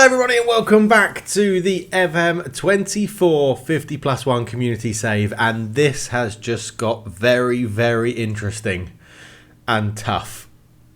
everybody and welcome back to the FM24 50+1 community save, and this has just got very, very interesting and tough.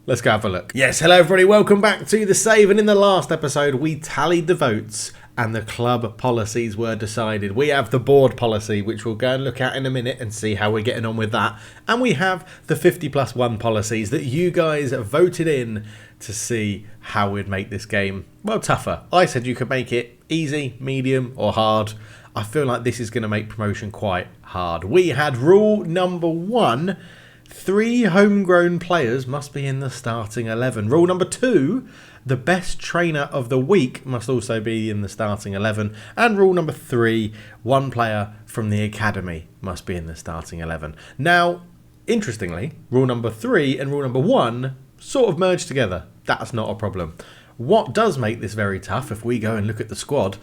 Let's go have a look. Yes, hello everybody, welcome back to the save, and in the last episode we tallied the votes and the club policies were decided. We have the board policy, which we'll go and look at in a minute and see how we're getting on with that, and we have the 50+1 policies that you guys voted in to see how we'd make this game, well, tougher. I said you could make it easy, medium or hard. I feel like this is going to make promotion quite hard. We had rule number 1, 3 homegrown players must be in the starting 11. Rule number 2, the best trainer of the week must also be in the starting 11. And rule number 3, 1 player from the academy must be in the starting 11. Now, interestingly, rule number 3 and rule number 1 sort of merged together. That's not a problem. What does make this very tough, if we go and look at the squad,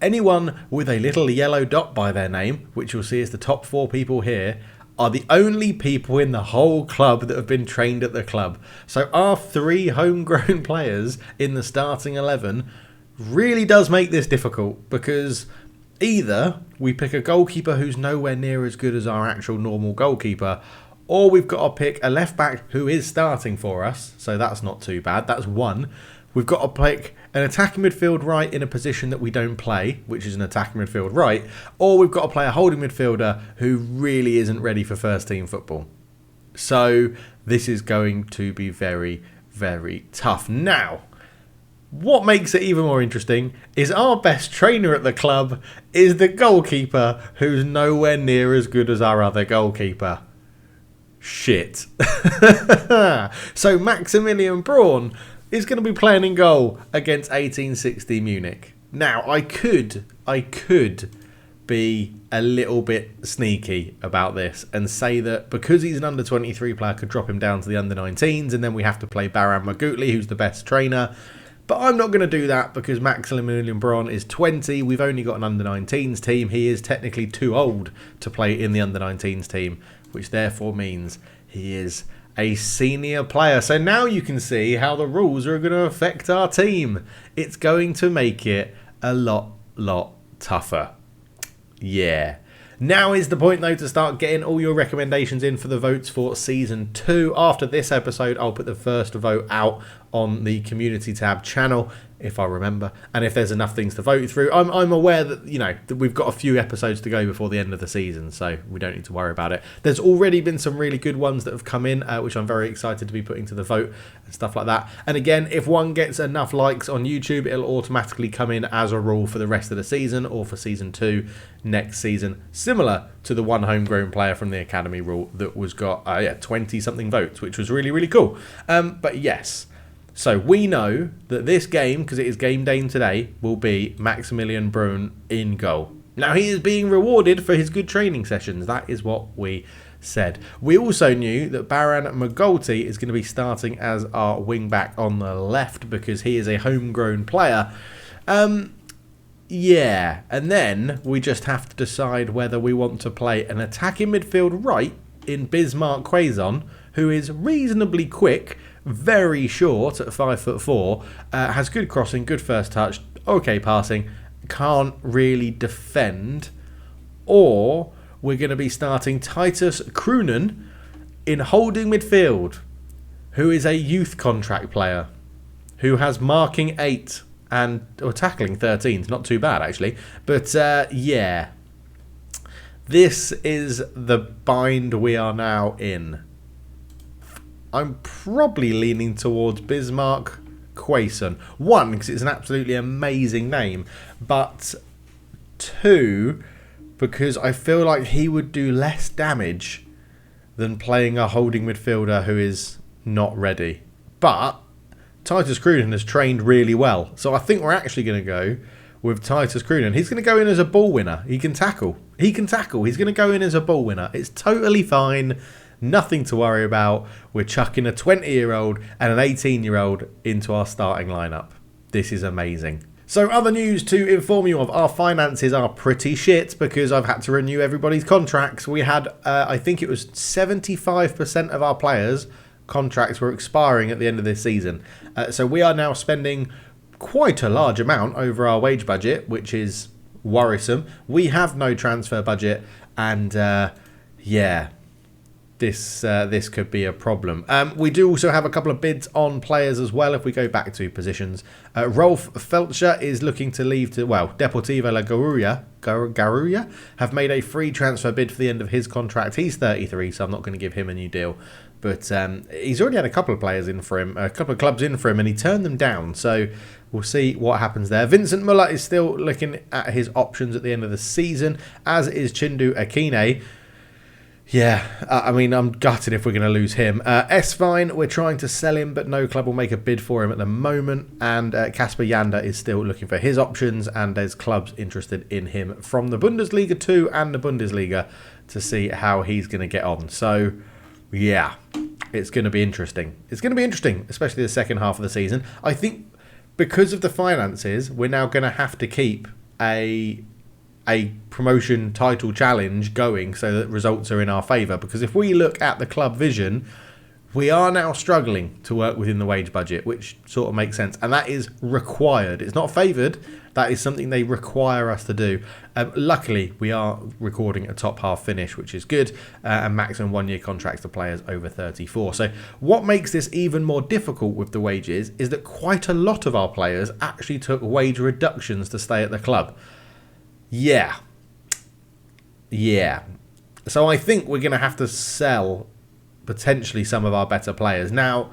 anyone with a little yellow dot by their name, which you'll see is the top 4 people here, are the only people in the whole club that have been trained at the club. So our 3 homegrown players in the starting 11 really does make this difficult, because either we pick a goalkeeper who's nowhere near as good as our actual normal goalkeeper, or we've got to pick a left back who is starting for us, so that's not too bad. That's 1. We've got to pick an attacking midfield right in a position that we don't play, which is an attacking midfield right, or we've got to play a holding midfielder who really isn't ready for first team football. So this is going to be very, very tough. Now, what makes it even more interesting is our best trainer at the club is the goalkeeper who's nowhere near as good as our other goalkeeper. Shit. So Maximilian Braun is going to be playing in goal against 1860 Munich. Now, I could be a little bit sneaky about this and say that because he's an under-23 player, I could drop him down to the under-19s, and then we have to play Baran Magutli, who's the best trainer. But I'm not going to do that because Maximilian Braun is 20. We've only got an under-19s team. He is technically too old to play in the under-19s team, which therefore means he is a senior player. So now you can see how the rules are going to affect our team. It's going to make it a lot tougher. Yeah. Now is the point, though, to start getting all your recommendations in for the votes for Season 2. After this episode, I'll put the first vote out on the Community tab channel, if I remember. And if there's enough things to vote through, I'm aware that, that we've got a few episodes to go before the end of the season, so we don't need to worry about it. There's already been some really good ones that have come in, which I'm very excited to be putting to the vote and stuff like that. And again, if one gets enough likes on YouTube, it'll automatically come in as a rule for the rest of the season or for Season 2 next season, similar to the 1 homegrown player from the academy rule that was got 20-something votes, which was really, really cool. But yes. So we know that this game, because it is game day today, will be Maximilian Braun in goal. Now, he is being rewarded for his good training sessions. That is what we said. We also knew that Baran Magutli is going to be starting as our wing-back on the left because he is a homegrown player. Yeah, and then we just have to decide whether we want to play an attacking midfield right in Bismarck Quaison, who is reasonably quick, very short at 5'4", has good crossing, good first touch, okay passing, can't really defend, or we're going to be starting Titus Kroonen in holding midfield, who is a youth contract player, who has marking 8 or tackling 13. It's not too bad actually, but yeah, this is the bind we are now in. I'm probably leaning towards Bismarck Quaison. 1, because it's an absolutely amazing name. But 2, because I feel like he would do less damage than playing a holding midfielder who is not ready. But Titus Kroonen has trained really well. So I think we're actually going to go with Titus Kroonen. He's going to go in as a ball winner. He can tackle. He's going to go in as a ball winner. It's totally fine. Nothing to worry about. We're chucking a 20-year-old and an 18-year-old into our starting lineup. This is amazing. So other news to inform you of, our finances are pretty shit because I've had to renew everybody's contracts. We had, I think it was 75% of our players' contracts were expiring at the end of this season. So we are now spending quite a large amount over our wage budget, which is worrisome. We have no transfer budget, and this could be a problem. We do also have a couple of bids on players as well. If we go back to positions, Rolf Feltscher is looking to leave to, Deportivo La Garuya have made a free transfer bid for the end of his contract. He's 33, so I'm not going to give him a new deal. But he's already had a couple of players in for him, a couple of clubs in for him, and he turned them down. So we'll see what happens there. Vincent Muller is still looking at his options at the end of the season, as is Chindu Akine. Yeah, I'm gutted if we're going to lose him. Esvine, we're trying to sell him, but no club will make a bid for him at the moment. And Kasper Janda is still looking for his options, and there's clubs interested in him from the Bundesliga 2 and the Bundesliga to see how he's going to get on. So, yeah, it's going to be interesting. It's going to be interesting, especially the second half of the season. I think because of the finances, we're now going to have to keep a promotion title challenge going so that results are in our favour. Because if we look at the club vision, we are now struggling to work within the wage budget, which sort of makes sense. And that is required. It's not favoured. That is something they require us to do. Luckily, we are recording a top half finish, which is good. And maximum 1-year contracts to players over 34. So what makes this even more difficult with the wages is that quite a lot of our players actually took wage reductions to stay at the club. Yeah. So I think we're going to have to sell potentially some of our better players. Now,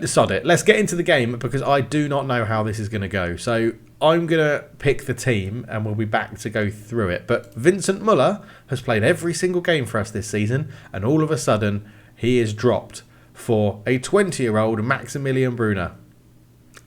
sod it. Let's get into the game because I do not know how this is going to go. So I'm going to pick the team and we'll be back to go through it. But Vincent Muller has played every single game for us this season, and all of a sudden he is dropped for a 20-year-old Maximilian Brunner.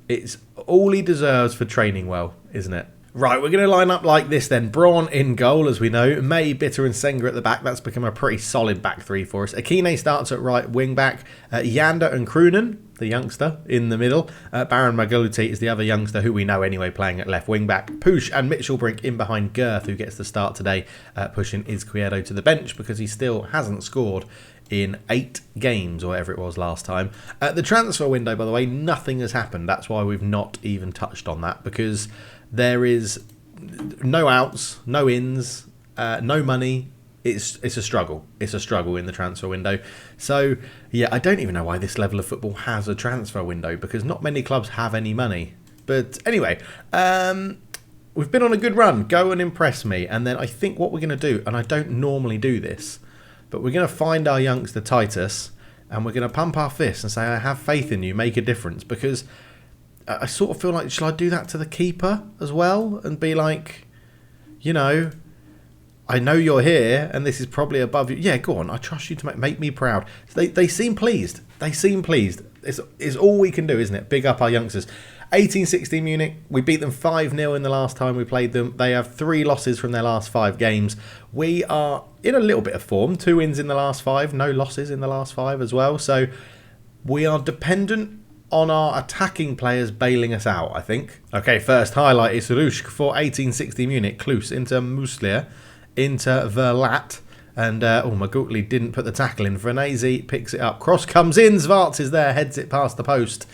It's all he deserves for training well, isn't it? Right, we're going to line up like this then. Braun in goal, as we know. May, Bitter and Senga at the back. That's become a pretty solid back three for us. Akine starts at right wing back. Janda and Kroenen, the youngster, in the middle. Baron Magaluti is the other youngster who we know anyway playing at left wing back. Poosh and Mitchellbrink in behind Girth, who gets the start today, pushing Izquierdo to the bench because he still hasn't scored in 8 games or whatever it was last time. The transfer window, by the way, nothing has happened. That's why we've not even touched on that, because there is no outs, no ins, no money. It's a struggle. It's a struggle in the transfer window. So, yeah, I don't even know why this level of football has a transfer window, because not many clubs have any money. But anyway, we've been on a good run. Go and impress me. And then I think what we're going to do, and I don't normally do this, but we're going to find our youngster Titus and we're going to pump our fists and say, I have faith in you, make a difference. Because I sort of feel like, shall I do that to the keeper as well? And be like, you know, I know you're here and this is probably above you. Yeah, go on. I trust you to make me proud. They seem pleased. They seem pleased. It's all we can do, isn't it? Big up our youngsters. 1860 Munich, we beat them 5-0 in the last time we played them. They have 3 losses from their last 5 games. We are in a little bit of form. 2 wins in the last 5, no losses in the last 5 as well. So we are dependent on our attacking players bailing us out, I think. Okay, first highlight is Ruschk for 1860 Munich. Klus into Muslia, into Verlat. And Magutli didn't put the tackle in. Vernese picks it up. Cross comes in. Zvarts is there, heads it past the post.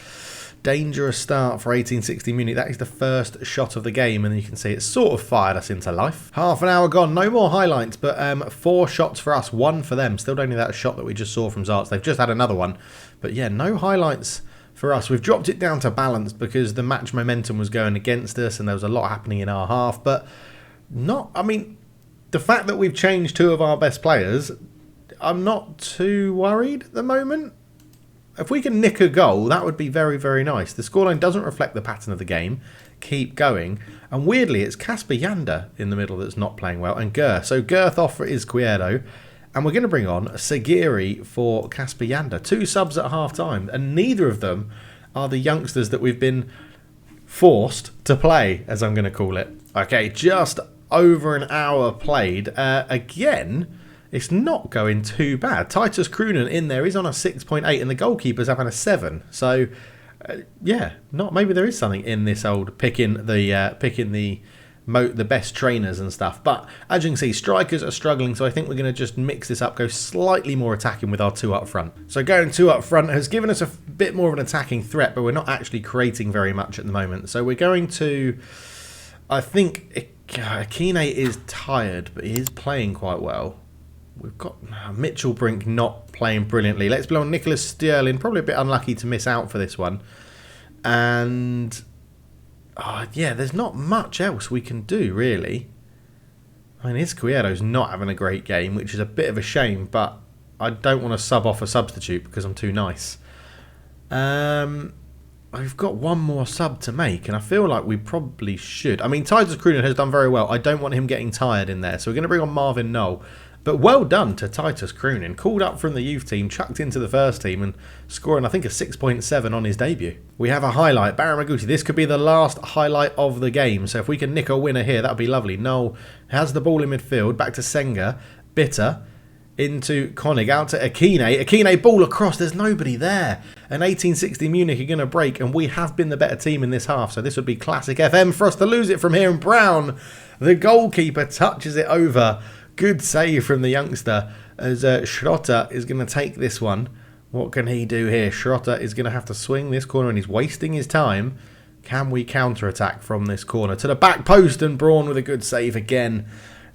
Dangerous start for 1860 Munich. That is the first shot of the game, and you can see it sort of fired us into life. Half an hour gone. No more highlights, but 4 shots for us, 1 for them. Still don't need that shot that we just saw from Zarts. They've just had another one. But yeah, no highlights for us. We've dropped it down to balance because the match momentum was going against us and there was a lot happening in our half. But the fact that we've changed 2 of our best players, I'm not too worried at the moment. If we can nick a goal, that would be very, very nice. The scoreline doesn't reflect the pattern of the game. Keep going. And weirdly, it's Kasper Janda in the middle that's not playing well. And Girth. So Girth off for Izquierdo. And we're going to bring on Sagiri for Kasper Janda. 2 subs at half-time. And neither of them are the youngsters that we've been forced to play, as I'm going to call it. Okay, just over an hour played. Again, it's not going too bad. Titus Kroenen in there is on a 6.8 and the goalkeeper's having a 7. So, maybe there is something in this old picking the the best trainers and stuff. But as you can see, strikers are struggling, so I think we're going to just mix this up, go slightly more attacking with our 2 up front. So going 2 up front has given us a bit more of an attacking threat, but we're not actually creating very much at the moment. So we're going to, I think Akine is tired, but he is playing quite well. We've got Mitchell Brink not playing brilliantly. Let's play on Nicholas Sterling, probably a bit unlucky to miss out for this one. And yeah, there's not much else we can do, really. I mean, Izquierdo's not having a great game, which is a bit of a shame, but I don't want to sub off a substitute because I'm too nice. I've got one more sub to make, and I feel like we probably should. I mean, Titus Croonan has done very well. I don't want him getting tired in there, so we're going to bring on Marvin Knoll. But well done to Titus Croonan. Called up from the youth team, chucked into the first team and scoring, I think, a 6.7 on his debut. We have a highlight. Baron Maguti. This could be the last highlight of the game. So if we can nick a winner here, that would be lovely. Noel has the ball in midfield. Back to Senga. Bitter. Into Konig. Out to Akine. Akine, ball across. There's nobody there. And 1860 Munich are going to break. And we have been the better team in this half. So this would be classic FM for us to lose it from here. And Brown, the goalkeeper, touches it over. Good save from the youngster as Schrotter is going to take this one. What can he do here? Schrotter is going to have to swing this corner and he's wasting his time. Can we counter-attack from this corner? To the back post and Braun with a good save again.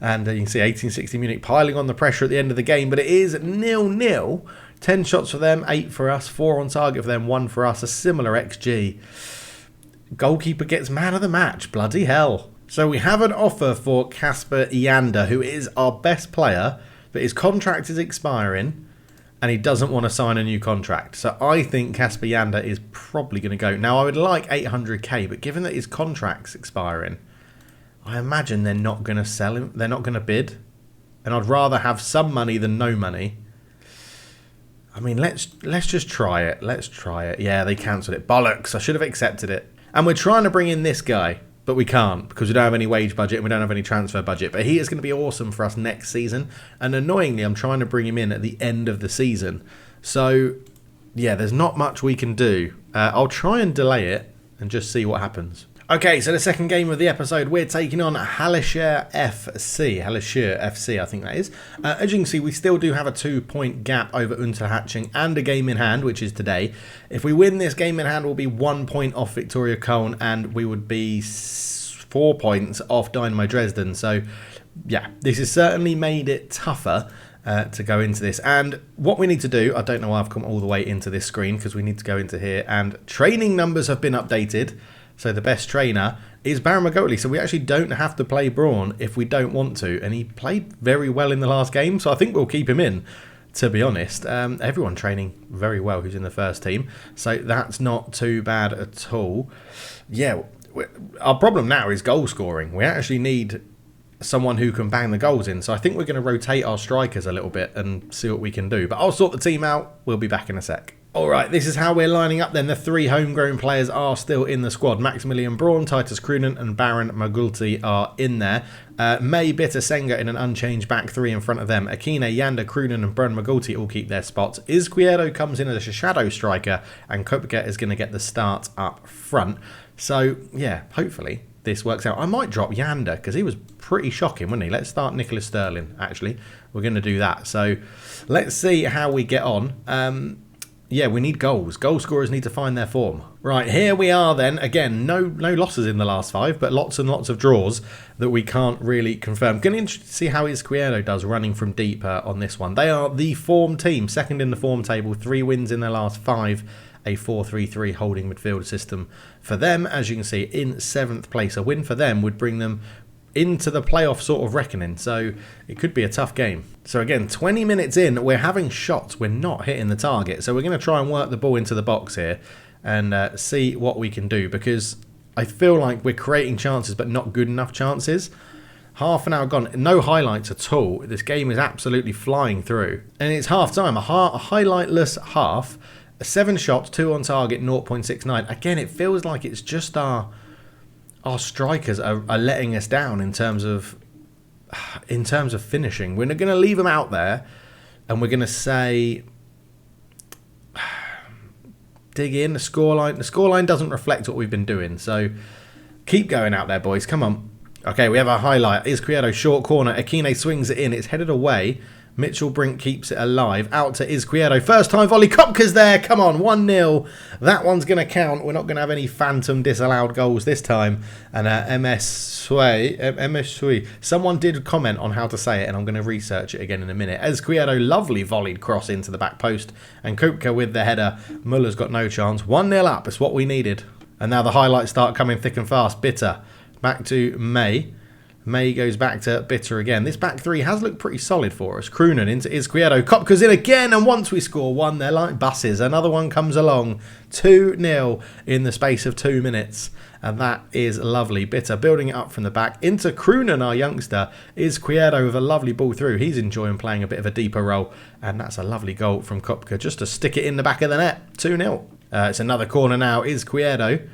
And you can see 1860 Munich piling on the pressure at the end of the game. But it is 0-0. 10 shots for them, 8 for us. 4 on target for them, 1 for us. A similar XG. Goalkeeper gets man of the match. Bloody hell. So we have an offer for Kasper Iander, who is our best player, but his contract is expiring and he doesn't want to sign a new contract. So I think Kasper Iander is probably going to go. Now, I would like 800k, but given that his contract's expiring, I imagine they're not going to sell him. They're not going to bid. And I'd rather have some money than no money. I mean, let's just try it. Let's try it. Yeah, they cancelled it. Bollocks. I should have accepted it. And we're trying to bring in this guy. But we can't because we don't have any wage budget and we don't have any transfer budget. But he is going to be awesome for us next season. And annoyingly, I'm trying to bring him in at the end of the season. So, yeah, there's not much we can do. I'll try and delay it and just see what happens. Okay, so the second game of the episode, we're taking on Hallescher FC. Hallescher FC, I think that is. As you can see, we still do have a 2-point gap over Unterhaching and a game in hand, which is today. If we win this game in hand, we'll be 1 point off Victoria Köln and we would be 4 points off Dynamo Dresden. So, yeah, this has certainly made it tougher to go into this. And what we need to do, I don't know why I've come all the way into this screen because we need to go into here. And training numbers have been updated. So the best trainer is Baron Magoli. So we actually don't have to play Braun if we don't want to. And he played very well in the last game. So I think we'll keep him in, to be honest. Everyone training very well who's in the first team. So that's not too bad at all. Yeah, our problem now is goal scoring. We actually need someone who can bang the goals in. So I think we're going to rotate our strikers a little bit and see what we can do. But I'll sort the team out. We'll be back in a sec. Alright, this is how we're lining up then. The 3 homegrown players are still in the squad. Maximilian Braun, Titus Croonan and Baron Magulti are in there. May, Bitter, Senga in an unchanged back 3 in front of them. Akine, Yander, Croonan and Baron Magulti all keep their spots. Izquierdo comes in as a shadow striker and Kopka is going to get the start up front. So, yeah, hopefully this works out. I might drop Yander because he was pretty shocking, wasn't he? Let's start Nicholas Sterling, actually. We're going to do that. So, let's see how we get on. Yeah, we need goals. Goal scorers need to find their form. Right, here we are then. Again, no losses in the last 5, but lots and lots of draws that we can't really confirm. Going to see how Izquierdo does running from deep on this one. They are the form team, second in the form table, 3 wins in their last 5, a 4-3-3 holding midfield system for them. As you can see, in 7th place, a win for them would bring them into the playoff sort of reckoning, so it could be a tough game. So again, 20 minutes in, we're having shots, we're not hitting the target, so we're going to try and work the ball into the box here and see what we can do, because I feel like we're creating chances but not good enough chances. Half an hour gone, no highlights at all. This game is absolutely flying through, and it's half time, a highlightless half, 7 shots, 2 on target, 0.69. Again, it feels like it's just our strikers are letting us down in terms of finishing. We're going to leave them out there and we're going to say dig in. The scoreline doesn't reflect what we've been doing, so keep going out there, boys. Come on, Okay, we have a highlight. Izquierdo, short corner. Akine swings it in. It's headed away. Mitchell Brink keeps it alive. Out to Izquierdo. First time volley. Kopka's there. Come on, 1-0. That one's going to count. We're not going to have any phantom disallowed goals this time. And MS Sui. Someone did comment on how to say it, and I'm going to research it again in a minute. Izquierdo, lovely volleyed cross into the back post. And Kopka with the header. Muller's got no chance. 1-0 up. It's what we needed. And now the highlights start coming thick and fast. Bitter. Back to May. May goes back to Bitter again. This back three has looked pretty solid for us. Croonen into Izquierdo. Kopka's in again, and once we score one, they're like buses. Another one comes along. 2-0 in the space of 2 minutes. And that is lovely. Bitter building it up from the back. Into Croonen, our youngster. Izquierdo with a lovely ball through. He's enjoying playing a bit of a deeper role. And that's a lovely goal from Kopka just to stick it in the back of the net. 2-0. It's another corner now. Izquierdo.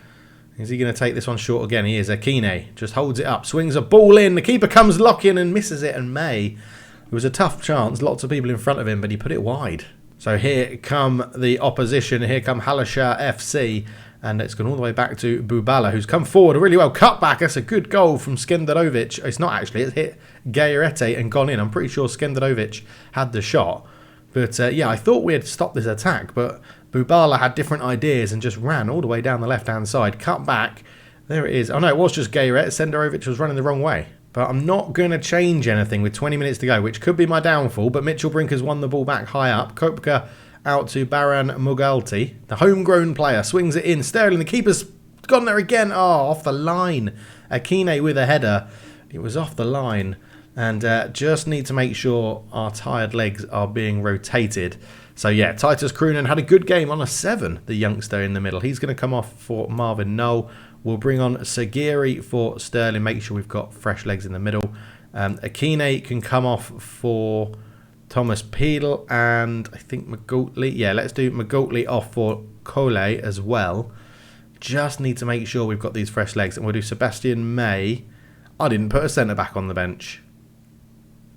Is he going to take this one short again? He is. Akine just holds it up, swings a ball in. The keeper comes locking and misses it. And May, it was a tough chance. Lots of people in front of him, but he put it wide. So here come the opposition. Here come Halashar FC. And it's gone all the way back to Bubala, who's come forward really well. Cut back. That's a good goal from Skenderovic. It's not actually. It's hit Gairete and gone in. I'm pretty sure Skenderovic had the shot. But yeah, I thought we had stopped this attack, but Bubala had different ideas and just ran all the way down the left-hand side. Cut back. There it is. Oh, no, it was just Gairete. Senderovic was running the wrong way. But I'm not going to change anything with 20 minutes to go, which could be my downfall. But Mitchell Brink has won the ball back high up. Kopka out to Baran Mugalti. The homegrown player swings it in. Sterling, the keeper's gone there again. Oh, off the line. Akine with a header. It was off the line. And just need to make sure our tired legs are being rotated. So yeah, Titus Croonen had a good game on a 7, the youngster in the middle. He's going to come off for Marvin Knoll. We'll bring on Sagiri for Sterling. Make sure we've got fresh legs in the middle. Akine can come off for Thomas Pedal and I think McGoultley. Yeah, let's do McGoultley off for Cole as well. Just need to make sure we've got these fresh legs. And we'll do Sebastian May. I didn't put a centre-back on the bench.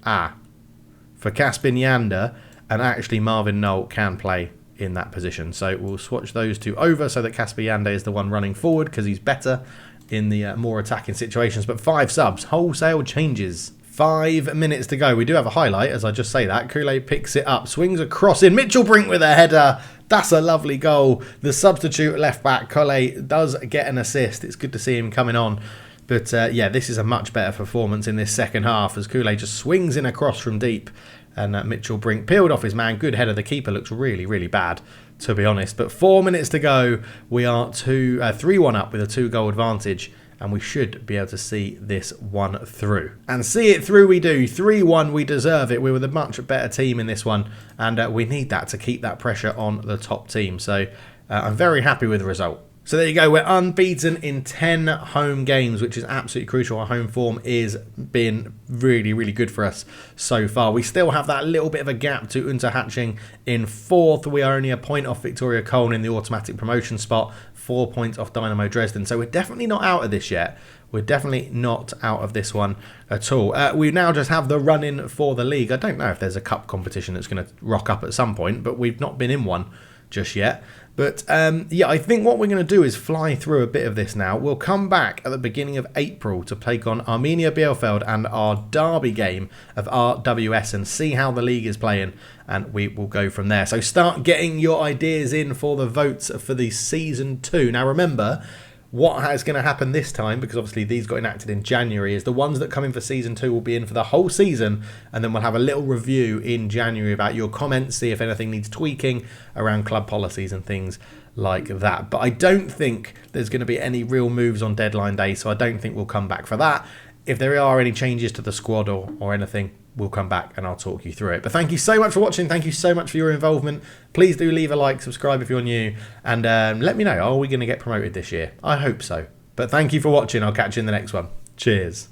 For Caspin Yander, and actually Marvin Knoll can play in that position. So we'll swatch those two over so that Caspin Yander is the one running forward because he's better in the more attacking situations. But 5 subs, wholesale changes. 5 minutes to go. We do have a highlight, as I just say that. Kool-Aid picks it up, swings across in. Mitchell Brink with a header. That's a lovely goal. The substitute left back, Kool-Aid, does get an assist. It's good to see him coming on. But yeah, this is a much better performance in this second half as Kool-Aid just swings in across from deep. And Mitchell Brink peeled off his man. Good header. The keeper looks really, really bad, to be honest. But 4 minutes to go. We are 3-1 up with a 2-goal advantage. And we should be able to see this one through. And see it through we do. 3-1, we deserve it. We were the much better team in this one. And we need that to keep that pressure on the top team. So I'm very happy with the result. So there you go, we're unbeaten in 10 home games, which is absolutely crucial. Our home form is been really, really good for us so far. We still have that little bit of a gap to Unterhaching in 4th. We are only a point off Victoria Köln in the automatic promotion spot, 4 points off Dynamo Dresden. So we're definitely not out of this yet. We're definitely not out of this one at all. We now just have the run-in for the league. I don't know if there's a cup competition that's going to rock up at some point, but we've not been in one just yet. But yeah, I think what we're going to do is fly through a bit of this now. We'll come back at the beginning of April to take on Arminia Bielefeld and our derby game of RWS and see how the league is playing. And we will go from there. So start getting your ideas in for the votes for the Season 2. Now remember, what is going to happen this time, because obviously these got enacted in January, is the ones that come in for Season 2 will be in for the whole season, and then we'll have a little review in January about your comments, see if anything needs tweaking around club policies and things like that. But I don't think there's going to be any real moves on deadline day, so I don't think we'll come back for that. If there are any changes to the squad or anything, we'll come back and I'll talk you through it. But thank you so much for watching. Thank you so much for your involvement. Please do leave a like, subscribe if you're new, and let me know, are we going to get promoted this year? I hope so. But thank you for watching. I'll catch you in the next one. Cheers.